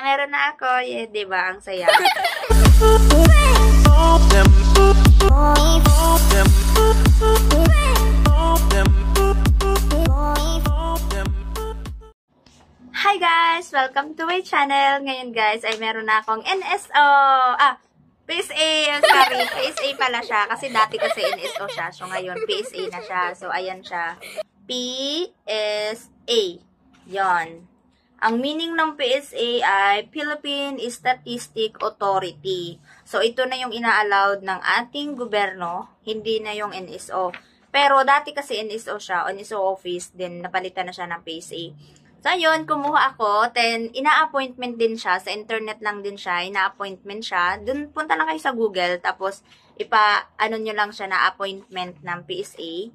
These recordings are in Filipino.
meron na ako. Yeah, diba? Ang saya. Hi guys! Welcome to my channel. Ngayon guys, ay meron na akong NSO. PSA. Sorry, PSA pala siya. Kasi dati kasi NSO siya. So ngayon, PSA na siya. So ayan siya. PSA. Yon. Ang meaning ng PSA ay Philippine Statistic Authority. So ito na yung ina-allowed ng ating gobyerno. Hindi na yung NSO. Pero dati kasi NSO siya. NSO office. Then napalitan na siya ng PSA. So, yun, kumuha ako, then, ina-appointment din siya, sa internet lang din siya, ina-appointment siya, dun, punta lang kayo sa Google, tapos, ano nyo lang siya na appointment ng PSA,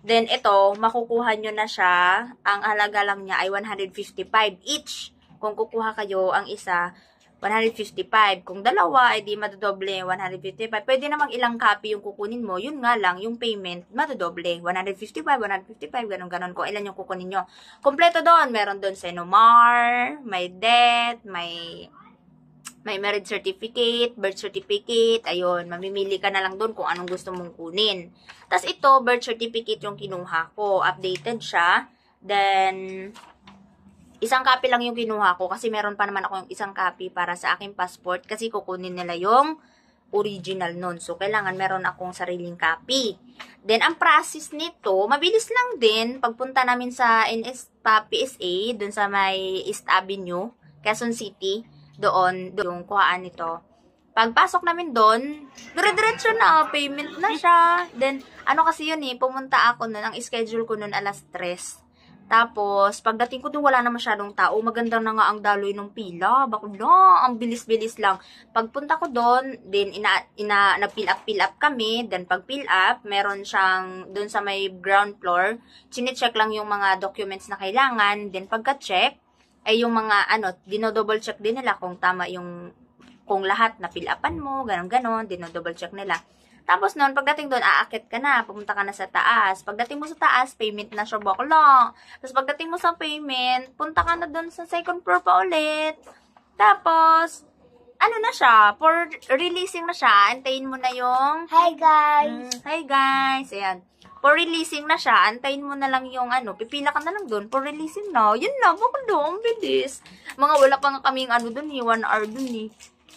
then, ito, makukuha nyo na siya, ang halaga lang niya ay 155 each, kung kukuha kayo, ang isa, 155, kung dalawa, ay di madodoble, 155, pwede namang ilang copy yung kukunin mo, yun nga lang, yung payment, madodoble, 155, ganun, kung ilan yung kukunin nyo. Kompleto doon, meron doon Senomar, may death, may marriage certificate, birth certificate, ayun, mamimili ka na lang doon kung anong gusto mong kunin. Tapos ito, birth certificate yung kinuha ko, updated siya, then, isang copy lang yung kinuha ko kasi meron pa naman ako yung isang copy para sa aking passport kasi kukunin nila yung original nun. So, kailangan meron akong sariling copy. Then, ang process nito, mabilis lang din. Pagpunta namin sa PSA, dun sa may East Avenue, Quezon City, doon yung kuhaan nito. Pagpasok namin doon, dire-diretso na, payment na siya. Then, ano kasi yun pumunta ako nun, ang schedule ko nun alas 3. Tapos, pagdating ko doon, wala na masyadong tao. Maganda na nga ang daloy ng pila. Bakla, ang bilis-bilis lang. Pagpunta ko doon, then na-fill up kami. Then, pag fill up, meron siyang, doon sa may ground floor, chinecheck lang yung mga documents na kailangan. Then, pagka-check, ay yung mga, dinodouble check din nila kung tama yung, kung lahat na fill upan mo, ganon-ganon, dinodouble check nila. Tapos noon, pagdating doon, aakit ka na, pumunta ka na sa taas. Pagdating mo sa taas, payment na siya, bakla. Tapos pagdating mo sa payment, punta ka na doon sa second floor pa ulit. Tapos, ano na siya, for releasing na siya, antayin mo na yung... Hi guys! Hi guys! Ayan. For releasing na siya, antayin mo na lang yung pipila ka na lang doon, for releasing na. Yun na, bakla, ang bilis. Wala pa nga kaming doon 1 hour doon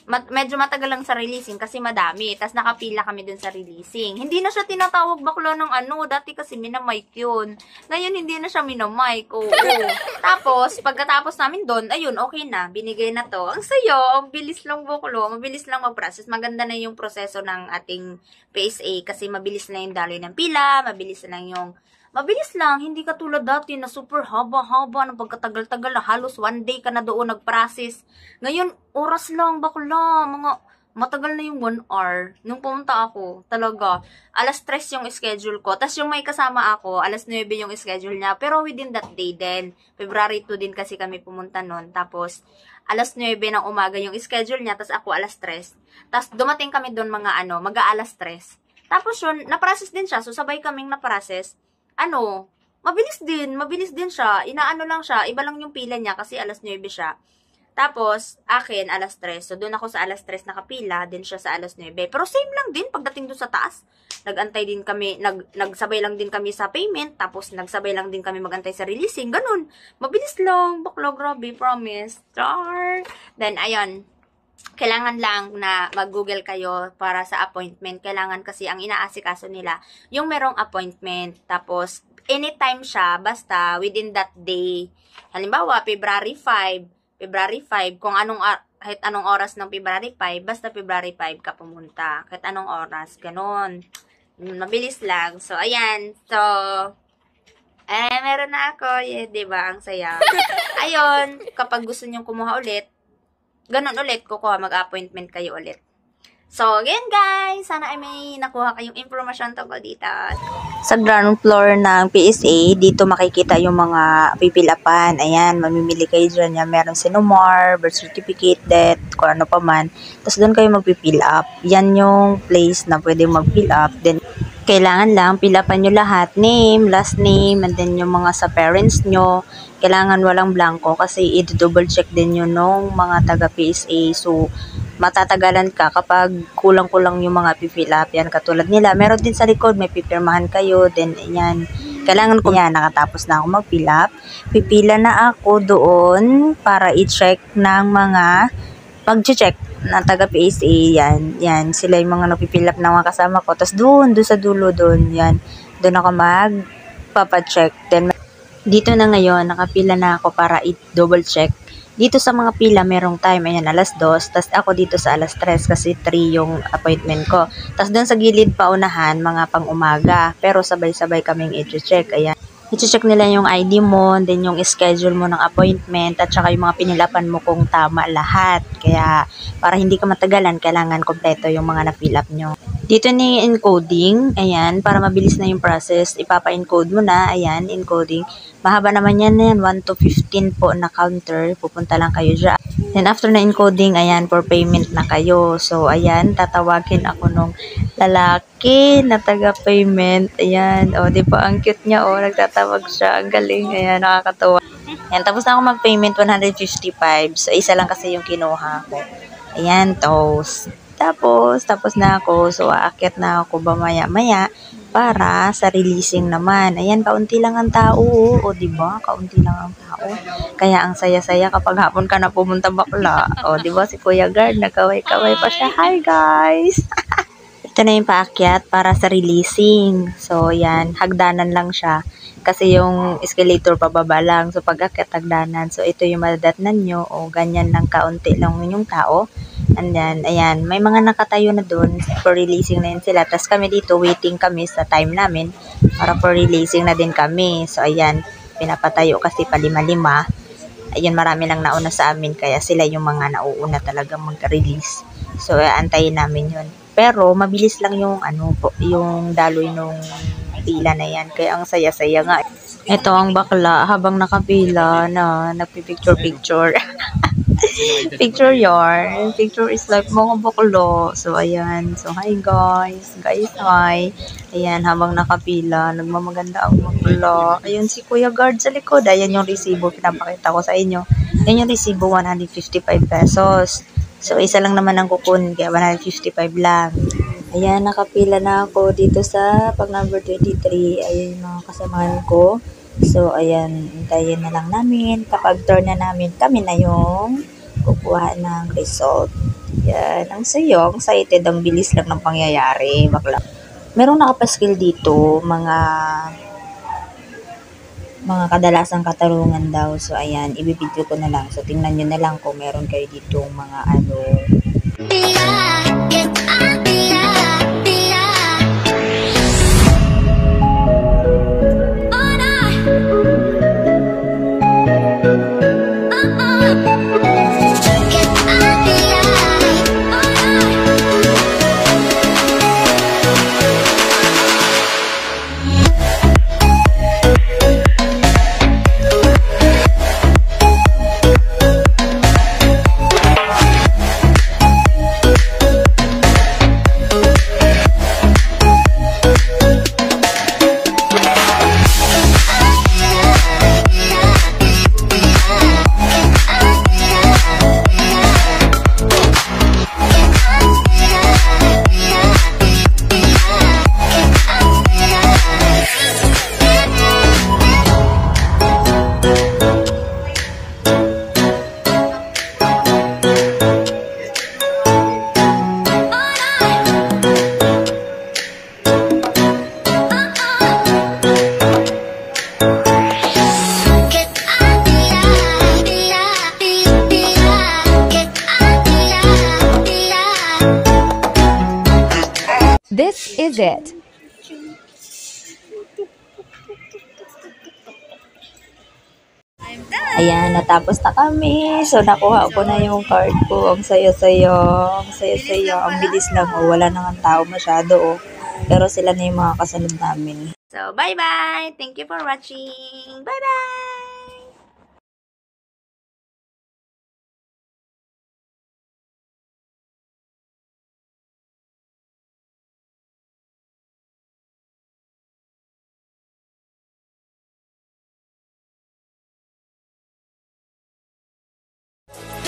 medyo matagal lang sa releasing kasi madami. Tapos nakapila kami dun sa releasing. Hindi na siya tinatawag bakla ng dati kasi minamic yun. Ngayon hindi na siya minamic. Oo. Tapos, pagkatapos namin dun, ayun, okay na. Binigay na to. Ang sayo, ang bilis lang baklo. Mabilis lang mag-process. Maganda na yung proseso ng ating PSA kasi mabilis na yung daloy ng pila. Mabilis lang, hindi katulad dati na super haba-haba ng pagkatagal-tagal na halos 1 day ka na doon nag-process. Ngayon, oras lang, bakla, matagal na yung 1 hour. Nung pumunta ako, talaga, alas 3 yung schedule ko. Tapos yung may kasama ako, alas 9 yung schedule niya. Pero within that day din, February 2 din kasi kami pumunta nun. Tapos, alas 9 ng umaga yung schedule niya, tapos ako alas 3. Tapos dumating kami doon mag-aalas 3. Tapos yun, na-process din siya. So, sabay kaming na-process. Mabilis din siya. Inaano lang siya. Iba lang yung pila niya kasi alas 9 siya. Tapos, akin, alas 3. So, doon ako sa alas 3 nakapila. Din siya sa alas 9. Pero same lang din pagdating doon sa taas. Nagantay din kami, nagsabay lang din kami sa payment. Tapos, nagsabay lang din kami magantay sa releasing. Ganun. Mabilis lang. Bakla, grabe. Promise. Char. Then, ayun. Kailangan lang na mag-google kayo para sa appointment. Kailangan kasi ang inaasikaso nila yung merong appointment. Tapos, anytime siya, basta within that day. Halimbawa, February 5, kung kahit anong oras ng February 5, basta February 5 ka pumunta. Kahit anong oras, ganun. Mabilis lang. So, ayan. So, meron na ako. Yeah, diba? Ang saya. Ayun, kapag gusto nyong kumuha ulit, ganun ulit, mag-appointment kayo ulit. So, again guys, sana ay may nakuha kayong impormasyon tungkol dito. Sa ground floor ng PSA, dito makikita yung mga pipilapan. Ayan, mamimili kayo dyan. Yan, meron Senomar, birth certificate, death, kung ano pa man. Tapos doon kayo mag-fill up. Yan yung place na pwede mag-fill up. Then, Kailangan lang pilapan nyo lahat, name, last name, and then yung mga sa parents nyo. Kailangan walang blanco kasi i-double check din yun nung mga taga PSA. So, matatagalan ka kapag kulang-kulang yung mga pifill up. Yan, katulad nila. Meron din sa likod, may pipirmahan kayo. Then, yan. Kailangan ko yan, nakatapos na ako mag-fill up. Pipila na ako doon para i-check ng mga mag-check na taga PSA, yan, sila yung mga nagpipill up ng mga kasama ko. Tapos doon sa dulo doon, yan, doon ako magpapacheck. Then, dito na ngayon, nakapila na ako para i-double check. Dito sa mga pila, merong time, ayan, alas 2, tapos ako dito sa alas 3 kasi 3 yung appointment ko. Tapos doon sa gilid pa unahan, mga pang umaga, pero sabay-sabay kaming i-check, ayan. I-check nila yung ID mo, then yung schedule mo ng appointment, at saka yung mga pinilapan mo kung tama lahat. Kaya, para hindi ka matagalan, kailangan kompleto yung mga na-fill up nyo. Dito ni encoding, ayan, para mabilis na yung process, ipapa-encode mo na, ayan, encoding. Mahaba naman yan, 1 to 15 po na counter, pupunta lang kayo dyan. Then after na encoding, ayan, for payment na kayo. So, ayan, tatawagin ako nung lalaki na taga-payment. Ayan, o, di ba, ang cute niya, o, nagtatawag siya, ang galing, ayan, nakakatawa. Ayan, tapos na ako mag-payment, 155. So, isa lang kasi yung kinuha ko. Ayan, toast. Tapos na ako. So, aakyat na ako ba maya-maya para sa releasing naman. Ayan, kaunti lang ang tao. O, diba? Kaunti lang ang tao. Kaya ang saya-saya kapag hapon ka na pumunta bakla. O, diba? Si Kuya Guard, nagkaway-kaway pa siya. Hi, guys! Ito na yung paakyat para sa releasing. So, yan. Hagdanan lang siya. Kasi yung escalator pababa lang. So, pag akyat, hagdanan. So, ito yung madadatnan nyo. O, ganyan lang kaunti lang yung tao. And then, ayan, may mga nakatayo na dun for releasing na yun sila. Tapos kami dito, waiting kami sa time namin para for releasing na din kami. So, ayan, pinapatayo kasi palima-lima. Ayun, marami lang nauna sa amin, kaya sila yung mga nauuna talaga mag-release. So, antayin namin yun. Pero, mabilis lang yung, yung daloy nung pila na yan. Kaya ang saya-saya nga. Ito ang bakla, habang nakapila na nagpipicture-picture. Picture yarn. Picture is like mga baklo. So, ayan. So, hi guys. Guys, hi. Ayan, habang nakapila, nagmamaganda ang bakla. Ayun, si Kuya Guard sa likod. Ayan yung resibo. Pinapakita ko sa inyo. Ayan yung resibo, 155 pesos. So, isa lang naman ang kukunin. Kaya 155 lang. Ayan, nakapila na ako dito sa pag number 23. Ayan yung mga kasamahan ko. So, ayan, hintayin na lang namin. Kapag turn na namin, kami na yung kukuha ng result. Yan, ang sayo, ang excited, ang bilis lang ng pangyayari. Bakla. Merong nakapaskil dito, mga kadalasang katarungan daw. So, ayan, ibibidyo ko na lang. So, tingnan nyo na lang kung meron kayo dito mga This is it. Ayan, natapos na kami. So, nakuha ko na yung card ko. Ang saya-saya. Ang saya-saya. Ang bilis lang. Oh. Wala nang tao masyado. Oh. Pero sila na yung mga kasunod namin. So, bye-bye! Thank you for watching! Bye-bye! Bye!